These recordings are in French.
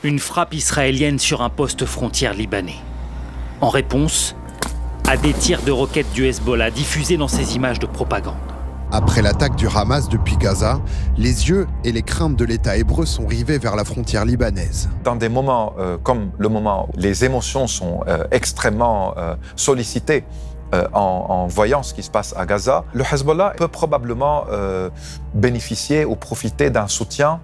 une frappe israélienne sur un poste frontière libanais. En réponse à des tirs de roquettes du Hezbollah diffusés dans ces images de propagande. Après l'attaque du Hamas depuis Gaza, les yeux et les craintes de l'État hébreu sont rivés vers la frontière libanaise. Dans des moments comme le moment où les émotions sont extrêmement sollicitées en voyant ce qui se passe à Gaza, le Hezbollah peut probablement bénéficier ou profiter d'un soutien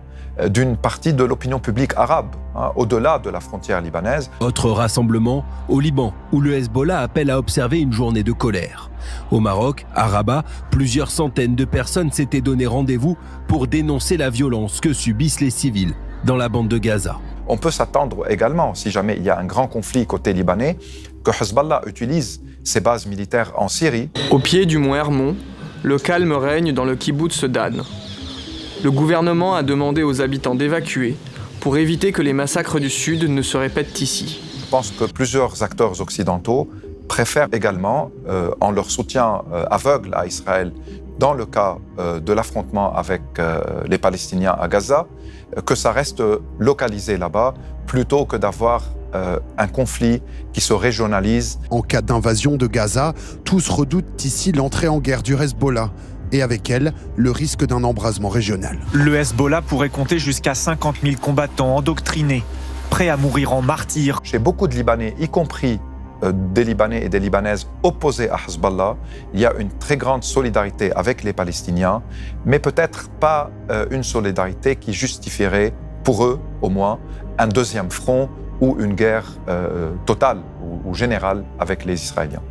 d'une partie de l'opinion publique arabe, au-delà de la frontière libanaise. Autre rassemblement au Liban, où le Hezbollah appelle à observer une journée de colère. Au Maroc, à Rabat, plusieurs centaines de personnes s'étaient donné rendez-vous pour dénoncer la violence que subissent les civils dans la bande de Gaza. On peut s'attendre également, si jamais il y a un grand conflit côté libanais, que Hezbollah utilise ses bases militaires en Syrie. Au pied du mont Hermon, le calme règne dans le kibboutz Dan. Le gouvernement a demandé aux habitants d'évacuer pour éviter que les massacres du Sud ne se répètent ici. Je pense que plusieurs acteurs occidentaux préfèrent également, en leur soutien aveugle à Israël, dans le cas de l'affrontement avec les Palestiniens à Gaza, que ça reste localisé là-bas, plutôt que d'avoir un conflit qui se régionalise. En cas d'invasion de Gaza, tous redoutent ici l'entrée en guerre du Hezbollah, et avec elle, le risque d'un embrasement régional. Le Hezbollah pourrait compter jusqu'à 50 000 combattants endoctrinés, prêts à mourir en martyrs. Chez beaucoup de Libanais, y compris des Libanais et des Libanaises opposés à Hezbollah, il y a une très grande solidarité avec les Palestiniens, mais peut-être pas une solidarité qui justifierait, pour eux au moins, un deuxième front ou une guerre totale ou générale avec les Israéliens.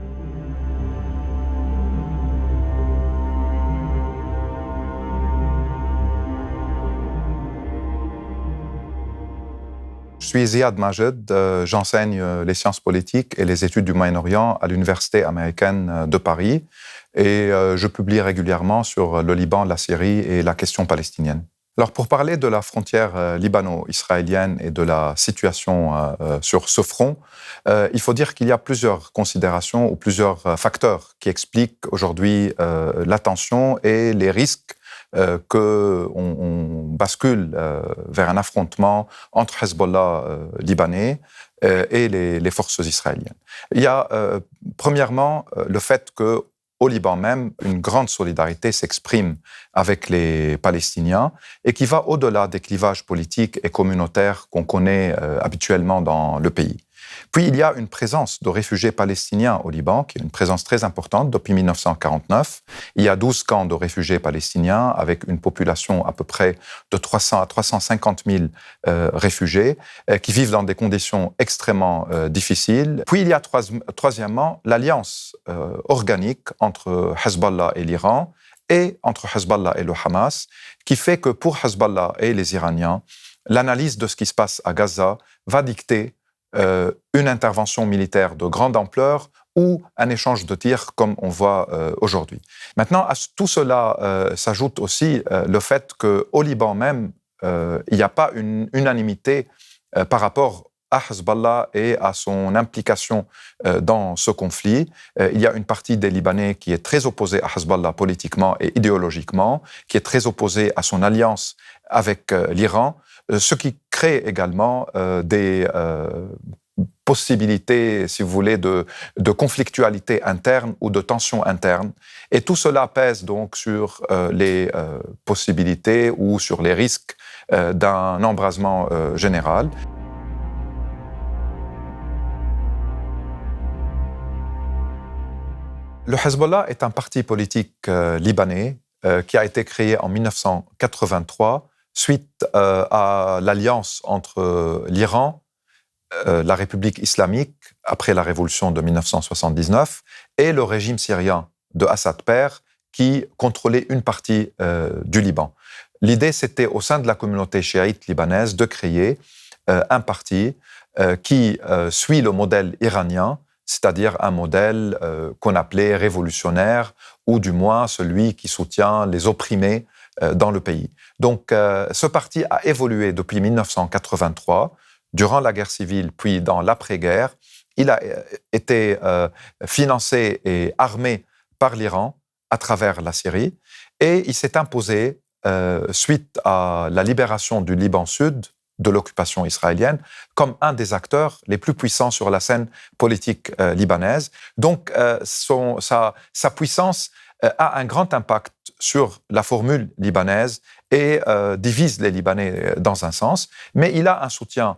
Je suis Ziad Majed, j'enseigne les sciences politiques et les études du Moyen-Orient à l'Université américaine de Paris et je publie régulièrement sur le Liban, la Syrie et la question palestinienne. Alors pour parler de la frontière libano-israélienne et de la situation sur ce front, il faut dire qu'il y a plusieurs considérations ou plusieurs facteurs qui expliquent aujourd'hui la tension et les risques qu'on bascule vers un affrontement entre Hezbollah libanais et les forces israéliennes. Il y a premièrement le fait qu'au Liban même, une grande solidarité s'exprime avec les Palestiniens et qui va au-delà des clivages politiques et communautaires qu'on connaît habituellement dans le pays. Puis, il y a une présence de réfugiés palestiniens au Liban, qui est une présence très importante depuis 1949. Il y a 12 camps de réfugiés palestiniens avec une population à peu près de 300 à 350 000 réfugiés qui vivent dans des conditions extrêmement difficiles. Puis, il y a troisièmement l'alliance organique entre Hezbollah et l'Iran et entre Hezbollah et le Hamas, qui fait que pour Hezbollah et les Iraniens, l'analyse de ce qui se passe à Gaza va dicter une intervention militaire de grande ampleur ou un échange de tirs comme on voit aujourd'hui. Maintenant, à tout cela s'ajoute aussi le fait qu'au Liban même, il n'y a pas une unanimité par rapport à Hezbollah et à son implication dans ce conflit. Il y a une partie des Libanais qui est très opposée à Hezbollah politiquement et idéologiquement, qui est très opposée à son alliance avec l'Iran, ce qui crée également des possibilités, si vous voulez, de conflictualité interne ou de tension interne. Et tout cela pèse donc sur les possibilités ou sur les risques d'un embrasement général. Le Hezbollah est un parti politique libanais qui a été créé en 1983 suite à l'alliance entre l'Iran, la République islamique après la révolution de 1979 et le régime syrien de Assad père qui contrôlait une partie du Liban. L'idée, c'était au sein de la communauté chiite libanaise de créer un parti qui suit le modèle iranien, c'est-à-dire un modèle qu'on appelait révolutionnaire, ou du moins celui qui soutient les opprimés dans le pays. Donc, ce parti a évolué depuis 1983, durant la guerre civile, puis dans l'après-guerre. Il a été financé et armé par l'Iran à travers la Syrie, et il s'est imposé suite à la libération du Liban Sud de l'occupation israélienne comme un des acteurs les plus puissants sur la scène politique libanaise. Donc, sa puissance a un grand impact sur la formule libanaise et divise les Libanais dans un sens, mais il a un soutien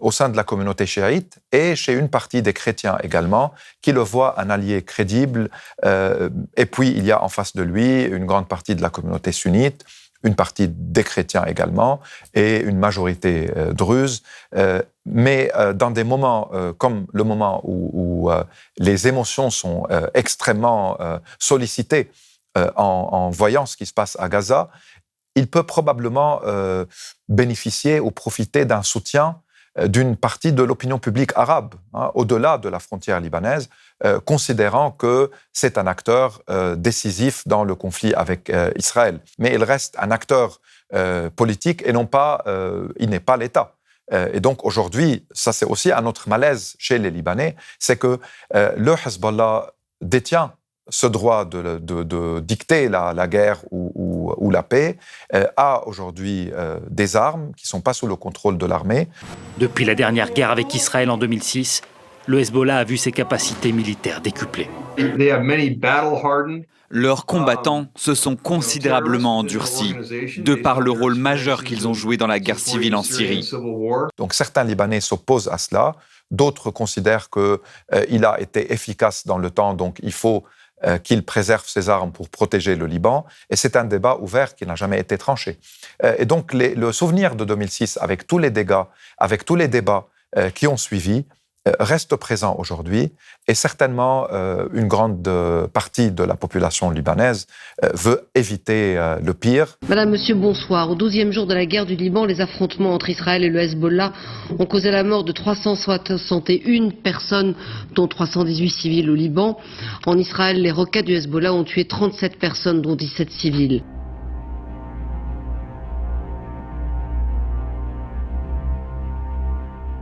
au sein de la communauté chiite et chez une partie des chrétiens également, qui le voient un allié crédible. Et puis, il y a en face de lui une grande partie de la communauté sunnite, une partie des chrétiens également, et une majorité druze. Mais dans des moments comme le moment où les émotions sont extrêmement sollicitées en voyant ce qui se passe à Gaza, il peut probablement bénéficier ou profiter d'un soutien d'une partie de l'opinion publique arabe, au-delà de la frontière libanaise, considérant que c'est un acteur décisif dans le conflit avec Israël. Mais il reste un acteur politique et non pas, il n'est pas l'État. Et donc aujourd'hui, ça c'est aussi un autre malaise chez les Libanais, c'est que le Hezbollah détient ce droit de dicter la guerre ou la paix, a aujourd'hui des armes qui ne sont pas sous le contrôle de l'armée. Depuis la dernière guerre avec Israël en 2006, le Hezbollah a vu ses capacités militaires décuplées. Leurs combattants se sont considérablement endurcis, de par le rôle majeur qu'ils ont joué dans la guerre civile en Syrie. Donc certains Libanais s'opposent à cela, d'autres considèrent qu'il a été efficace dans le temps, donc il faut qu'il préserve ses armes pour protéger le Liban. Et c'est un débat ouvert qui n'a jamais été tranché. Et donc le souvenir de 2006, avec tous les dégâts, avec tous les débats qui ont suivi, reste présent aujourd'hui. Et certainement, une grande partie de la population libanaise veut éviter le pire. Madame, monsieur, bonsoir. Au 12e jour de la guerre du Liban, les affrontements entre Israël et le Hezbollah ont causé la mort de 361 personnes, dont 318 civils au Liban. En Israël, les roquettes du Hezbollah ont tué 37 personnes, dont 17 civils.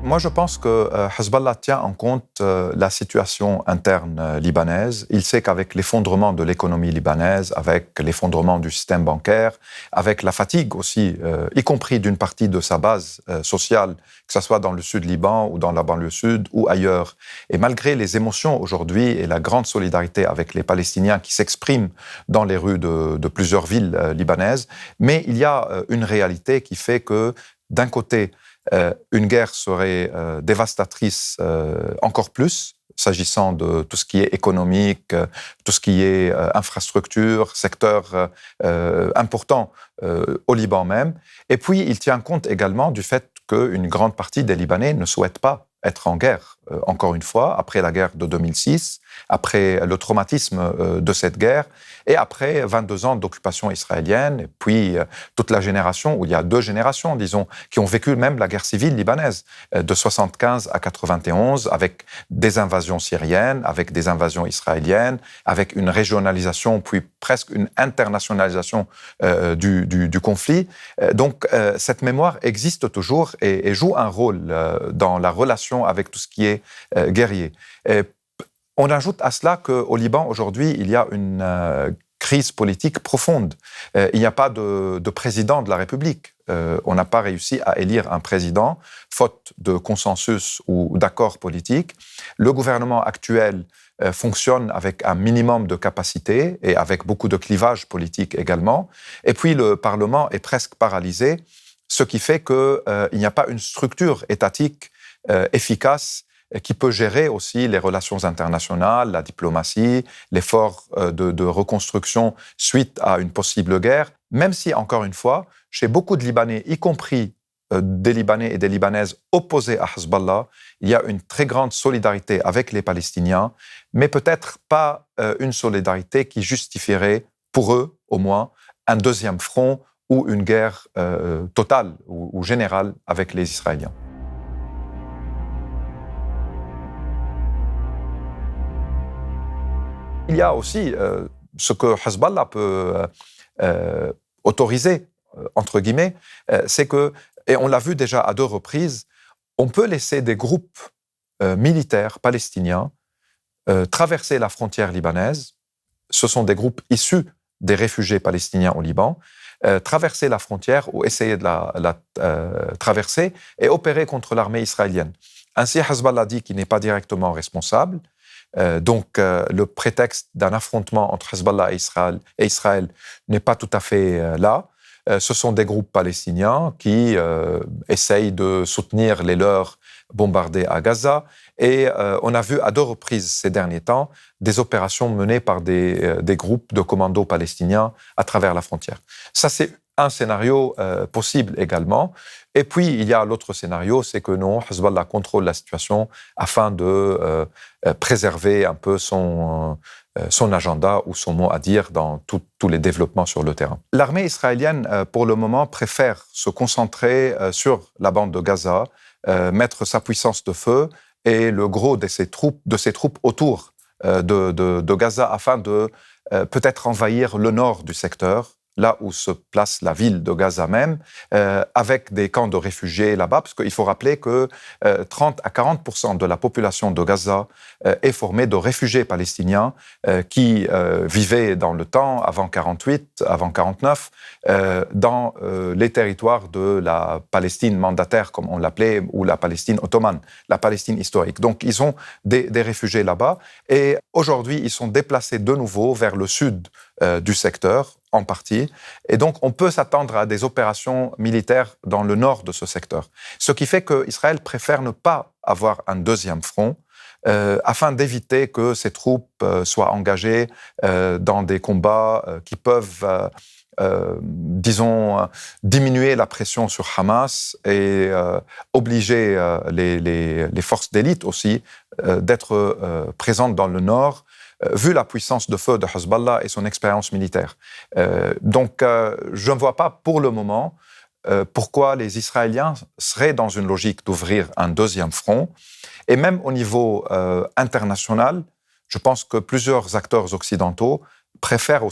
Moi, je pense que Hezbollah tient en compte la situation interne libanaise. Il sait qu'avec l'effondrement de l'économie libanaise, avec l'effondrement du système bancaire, avec la fatigue aussi, y compris d'une partie de sa base sociale, que ce soit dans le sud Liban ou dans la banlieue sud ou ailleurs, et malgré les émotions aujourd'hui et la grande solidarité avec les Palestiniens qui s'expriment dans les rues de plusieurs villes libanaises, mais il y a une réalité qui fait que, d'un côté, une guerre serait dévastatrice encore plus, s'agissant de tout ce qui est économique, tout ce qui est infrastructure, secteur important au Liban même. Et puis, il tient compte également du fait qu'une grande partie des Libanais ne souhaitent pas être en guerre. Encore une fois, après la guerre de 2006, après le traumatisme de cette guerre, et après 22 ans d'occupation israélienne, et puis toute la génération, ou il y a deux générations, disons, qui ont vécu même la guerre civile libanaise, de 75 à 91, avec des invasions syriennes, avec des invasions israéliennes, avec une régionalisation, puis presque une internationalisation du conflit. Donc, cette mémoire existe toujours et joue un rôle dans la relation avec tout ce qui est guerrier. On ajoute à cela qu'au Liban, aujourd'hui, il y a une crise politique profonde. Il n'y a pas de président de la République. On n'a pas réussi à élire un président, faute de consensus ou d'accord politique. Le gouvernement actuel fonctionne avec un minimum de capacité et avec beaucoup de clivages politiques également. Et puis, le Parlement est presque paralysé, ce qui fait qu'il n'y a pas une structure étatique efficace qui peut gérer aussi les relations internationales, la diplomatie, l'effort de reconstruction suite à une possible guerre, même si, encore une fois, chez beaucoup de Libanais, y compris des Libanais et des Libanaises opposés à Hezbollah, il y a une très grande solidarité avec les Palestiniens, mais peut-être pas une solidarité qui justifierait, pour eux au moins, un deuxième front ou une guerre totale ou générale avec les Israéliens. Il y a aussi ce que Hezbollah peut autoriser, entre guillemets, c'est que, et on l'a vu déjà à 2 reprises, on peut laisser des groupes militaires palestiniens traverser la frontière libanaise. Ce sont des groupes issus des réfugiés palestiniens au Liban, traverser la frontière ou essayer de la traverser et opérer contre l'armée israélienne. Ainsi, Hezbollah dit qu'il n'est pas directement responsable. Donc, le prétexte d'un affrontement entre Hezbollah et Israël n'est pas tout à fait là. Ce sont des groupes palestiniens qui essayent de soutenir les leurs bombardés à Gaza. Et on a vu à 2 reprises ces derniers temps des opérations menées par des groupes de commandos palestiniens à travers la frontière. Ça, c'est un scénario possible également. Et puis, il y a l'autre scénario, c'est que non, Hezbollah contrôle la situation afin de préserver un peu son agenda ou son mot à dire dans tous les développements sur le terrain. L'armée israélienne, pour le moment, préfère se concentrer sur la bande de Gaza, mettre sa puissance de feu et le gros de ses troupes autour de Gaza afin de peut-être envahir le nord du secteur, là où se place la ville de Gaza même, avec des camps de réfugiés là-bas, parce qu'il faut rappeler que 30 à 40% de la population de Gaza est formée de réfugiés palestiniens qui vivaient dans le temps, avant 48, avant 49, dans les territoires de la Palestine mandataire, comme on l'appelait, ou la Palestine ottomane, la Palestine historique. Donc, ils ont des réfugiés là-bas, et aujourd'hui, ils sont déplacés de nouveau vers le sud du secteur, en partie. Et donc, on peut s'attendre à des opérations militaires dans le nord de ce secteur. Ce qui fait qu'Israël préfère ne pas avoir un deuxième front afin d'éviter que ses troupes soient engagées dans des combats qui peuvent, disons, diminuer la pression sur Hamas et obliger les forces d'élite aussi d'être présentes dans le nord, vu la puissance de feu de Hezbollah et son expérience militaire. Donc, je ne vois pas pour le moment pourquoi les Israéliens seraient dans une logique d'ouvrir un deuxième front. Et même au niveau international, je pense que plusieurs acteurs occidentaux préfèrent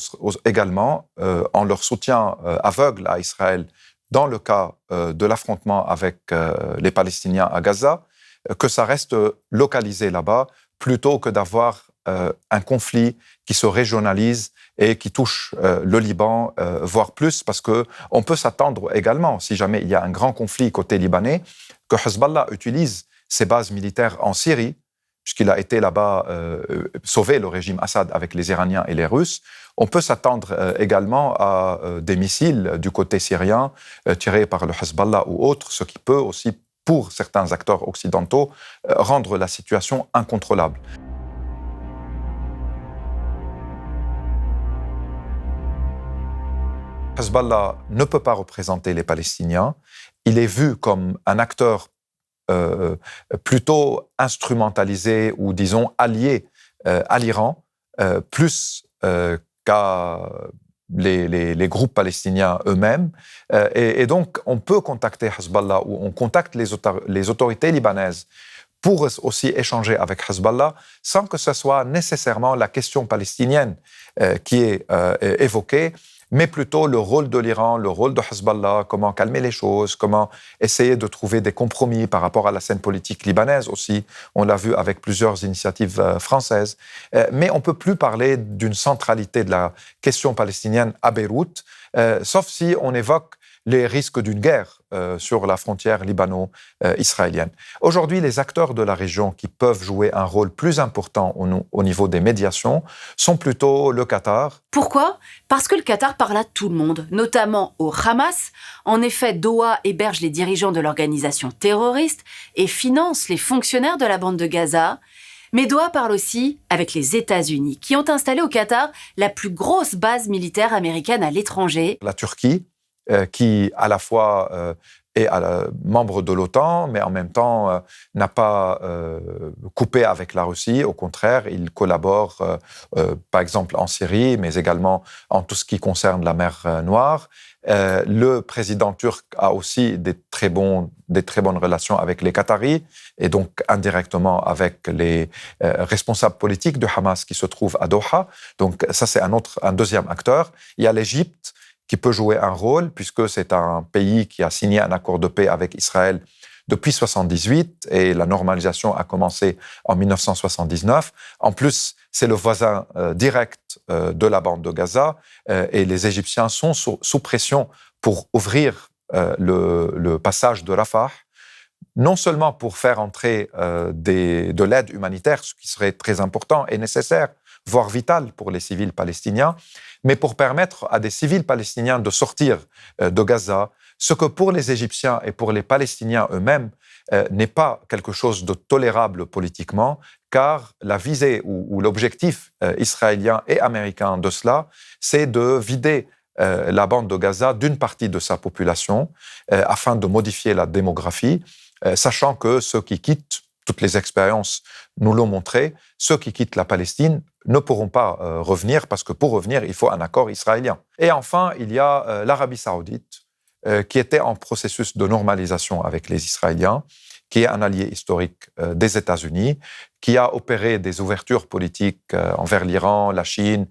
également, en leur soutien aveugle à Israël, dans le cas de l'affrontement avec les Palestiniens à Gaza, que ça reste localisé là-bas, plutôt que d'avoir un conflit qui se régionalise et qui touche le Liban, voire plus, parce qu'on peut s'attendre également, si jamais il y a un grand conflit côté libanais, que Hezbollah utilise ses bases militaires en Syrie, puisqu'il a été là-bas sauver le régime Assad avec les Iraniens et les Russes. On peut s'attendre également à des missiles du côté syrien tirés par le Hezbollah ou autre, ce qui peut aussi, pour certains acteurs occidentaux, rendre la situation incontrôlable. Hezbollah ne peut pas représenter les Palestiniens. Il est vu comme un acteur plutôt instrumentalisé ou, disons, allié à l'Iran, plus qu'à les groupes palestiniens eux-mêmes. Et donc, on peut contacter Hezbollah ou on contacte les autorités libanaises pour aussi échanger avec Hezbollah sans que ce soit nécessairement la question palestinienne qui est évoquée, mais plutôt le rôle de l'Iran, le rôle de Hezbollah, comment calmer les choses, comment essayer de trouver des compromis par rapport à la scène politique libanaise aussi. On l'a vu avec plusieurs initiatives françaises. Mais on ne peut plus parler d'une centralité de la question palestinienne à Beyrouth, sauf si on évoque les risques d'une guerre sur la frontière libano-israélienne. Aujourd'hui, les acteurs de la région qui peuvent jouer un rôle plus important au niveau des médiations sont plutôt le Qatar. Pourquoi ? Parce que le Qatar parle à tout le monde, notamment au Hamas. En effet, Doha héberge les dirigeants de l'organisation terroriste et finance les fonctionnaires de la bande de Gaza. Mais Doha parle aussi avec les États-Unis, qui ont installé au Qatar la plus grosse base militaire américaine à l'étranger. La Turquie, qui à la fois est membre de l'OTAN, mais en même temps n'a pas coupé avec la Russie. Au contraire, il collabore, par exemple, en Syrie, mais également en tout ce qui concerne la mer Noire. Le président turc a aussi des très bonnes relations avec les Qataris et donc indirectement avec les responsables politiques du Hamas qui se trouvent à Doha. Donc ça, c'est un deuxième acteur. Il y a l'Égypte, qui peut jouer un rôle, puisque c'est un pays qui a signé un accord de paix avec Israël depuis 1978 et la normalisation a commencé en 1979. En plus, c'est le voisin direct de la bande de Gaza et les Égyptiens sont sous pression pour ouvrir le passage de Rafah, non seulement pour faire entrer de l'aide humanitaire, ce qui serait très important et nécessaire, voire vital pour les civils palestiniens, mais pour permettre à des civils palestiniens de sortir de Gaza, ce que pour les Égyptiens et pour les Palestiniens eux-mêmes n'est pas quelque chose de tolérable politiquement, car la visée ou l'objectif israélien et américain de cela, c'est de vider la bande de Gaza d'une partie de sa population afin de modifier la démographie, sachant que ceux qui quittent, toutes les expériences nous l'ont montré, ceux qui quittent la Palestine ne pourront pas revenir parce que pour revenir, il faut un accord israélien. Et enfin, il y a l'Arabie saoudite qui était en processus de normalisation avec les Israéliens, qui est un allié historique des États-Unis, qui a opéré des ouvertures politiques envers l'Iran, la Chine,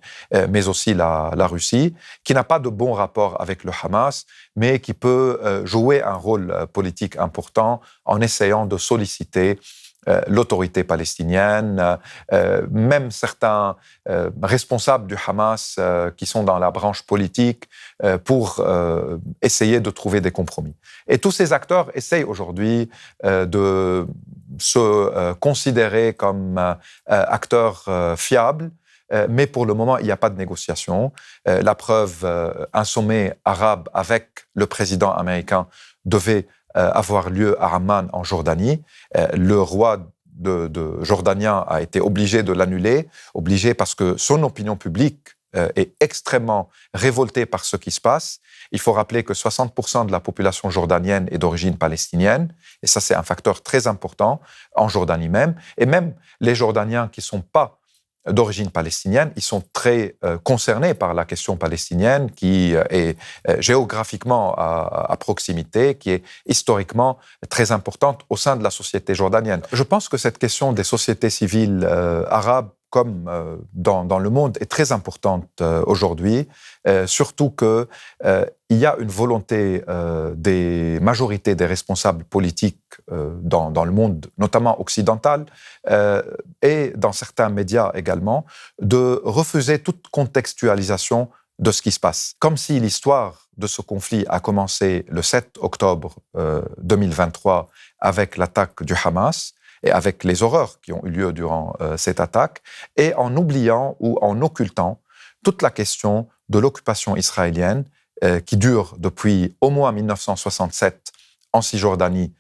mais aussi la Russie, qui n'a pas de bon rapport avec le Hamas, mais qui peut jouer un rôle politique important en essayant de solliciter l'autorité palestinienne, même certains responsables du Hamas qui sont dans la branche politique pour essayer de trouver des compromis. Et tous ces acteurs essayent aujourd'hui de se considérer comme acteurs fiables, mais pour le moment, il n'y a pas de négociation. La preuve, un sommet arabe avec le président américain devait avoir lieu à Amman, en Jordanie. Le roi de jordanien a été obligé de l'annuler, obligé parce que son opinion publique est extrêmement révoltée par ce qui se passe. Il faut rappeler que 60% de la population jordanienne est d'origine palestinienne, et ça c'est un facteur très important en Jordanie même. Et même les Jordaniens qui ne sont pas d'origine palestinienne, ils sont très concernés par la question palestinienne qui est géographiquement à proximité, qui est historiquement très importante au sein de la société jordanienne. Je pense que cette question des sociétés civiles arabes comme dans le monde est très importante aujourd'hui, surtout qu'il y a une volonté des majorités des responsables politiques dans le monde, notamment occidental, et dans certains médias également, de refuser toute contextualisation de ce qui se passe. Comme si l'histoire de ce conflit a commencé le 7 octobre 2023 avec l'attaque du Hamas, et avec les horreurs qui ont eu lieu durant cette attaque, et en oubliant ou en occultant toute la question de l'occupation israélienne qui dure depuis au moins 1967 en Cisjordanie,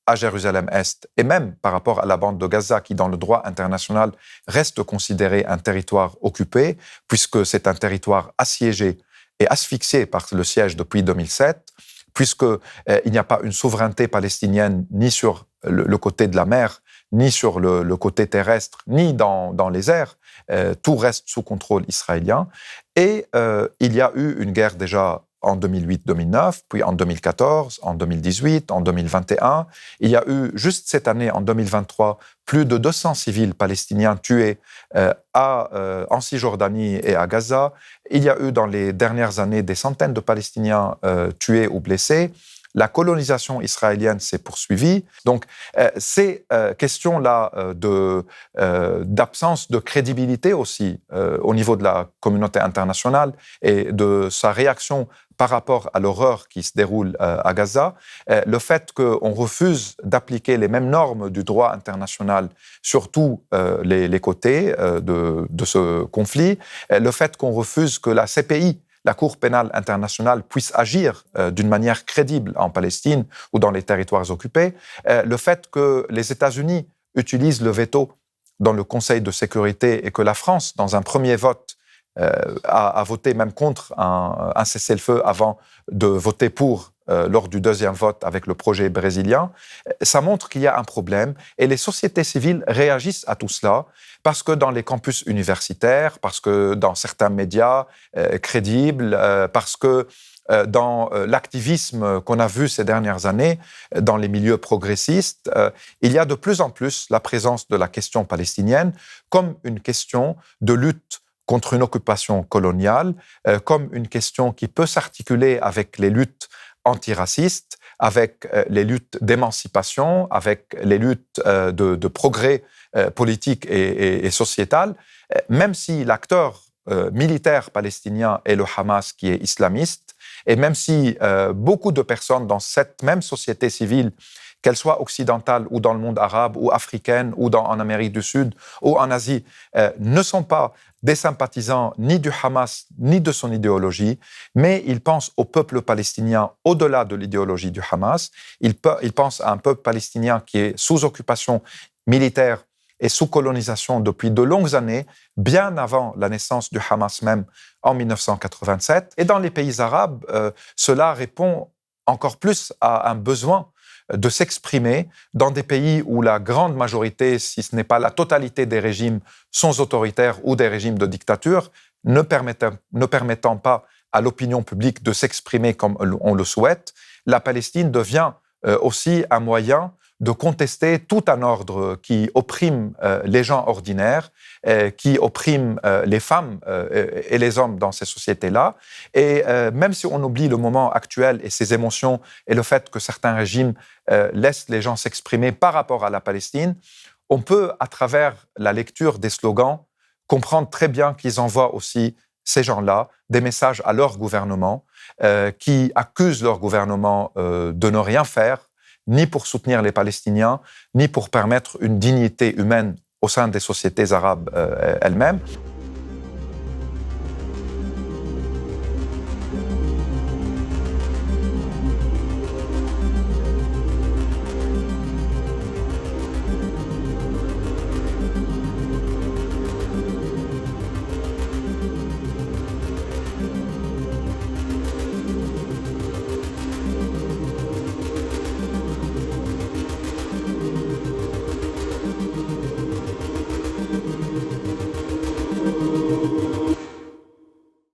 à Jérusalem-Est, et même par rapport à la bande de Gaza, qui dans le droit international reste considéré un territoire occupé, puisque c'est un territoire assiégé et asphyxié par le siège depuis 2007, puisqu'il n'y a pas une souveraineté palestinienne ni sur le côté de la mer, ni sur le côté terrestre, ni dans les airs. Tout reste sous contrôle israélien. Et il y a eu une guerre déjà en 2008-2009, puis en 2014, en 2018, en 2021. Il y a eu, juste cette année, en 2023, plus de 200 civils palestiniens tués en Cisjordanie et à Gaza. Il y a eu dans les dernières années des centaines de Palestiniens tués ou blessés. La colonisation israélienne s'est poursuivie. Donc, ces questions-là d'absence de crédibilité aussi au niveau de la communauté internationale et de sa réaction par rapport à l'horreur qui se déroule à Gaza, le fait qu'on refuse d'appliquer les mêmes normes du droit international sur tous les côtés de ce conflit, le fait qu'on refuse que la CPI, la Cour pénale internationale, puisse agir d'une manière crédible en Palestine ou dans les territoires occupés, le fait que les États-Unis utilisent le veto dans le Conseil de sécurité et que la France, dans un premier vote, a voté même contre un cessez-le-feu avant de voter pour lors du deuxième vote avec le projet brésilien, ça montre qu'il y a un problème et les sociétés civiles réagissent à tout cela parce que dans les campus universitaires, parce que dans certains médias crédibles, parce que dans l'activisme qu'on a vu ces dernières années dans les milieux progressistes, il y a de plus en plus la présence de la question palestinienne comme une question de lutte contre une occupation coloniale, comme une question qui peut s'articuler avec les luttes antiracistes, avec les luttes d'émancipation, avec les luttes de progrès politique et sociétal, même si l'acteur militaire palestinien est le Hamas qui est islamiste, et même si beaucoup de personnes dans cette même société civile, qu'elle soit occidentale ou dans le monde arabe ou africaine ou en Amérique du Sud ou en Asie, ne sont pas des sympathisants ni du Hamas ni de son idéologie, mais ils pensent au peuple palestinien au-delà de l'idéologie du Hamas. Ils pensent à un peuple palestinien qui est sous occupation militaire et sous colonisation depuis de longues années, bien avant la naissance du Hamas même en 1987. Et dans les pays arabes, cela répond encore plus à un besoin de s'exprimer dans des pays où la grande majorité, si ce n'est pas la totalité des régimes, sont autoritaires ou des régimes de dictature, ne permettant pas à l'opinion publique de s'exprimer comme on le souhaite. La Palestine devient aussi un moyen de contester tout un ordre qui opprime les gens ordinaires, qui opprime les femmes et les hommes dans ces sociétés-là. Et même si on oublie le moment actuel et ses émotions et le fait que certains régimes laissent les gens s'exprimer par rapport à la Palestine, on peut, à travers la lecture des slogans, comprendre très bien qu'ils envoient aussi, ces gens-là, des messages à leur gouvernement, qui accusent leur gouvernement de ne rien faire, ni pour soutenir les Palestiniens, ni pour permettre une dignité humaine au sein des sociétés arabes elles-mêmes.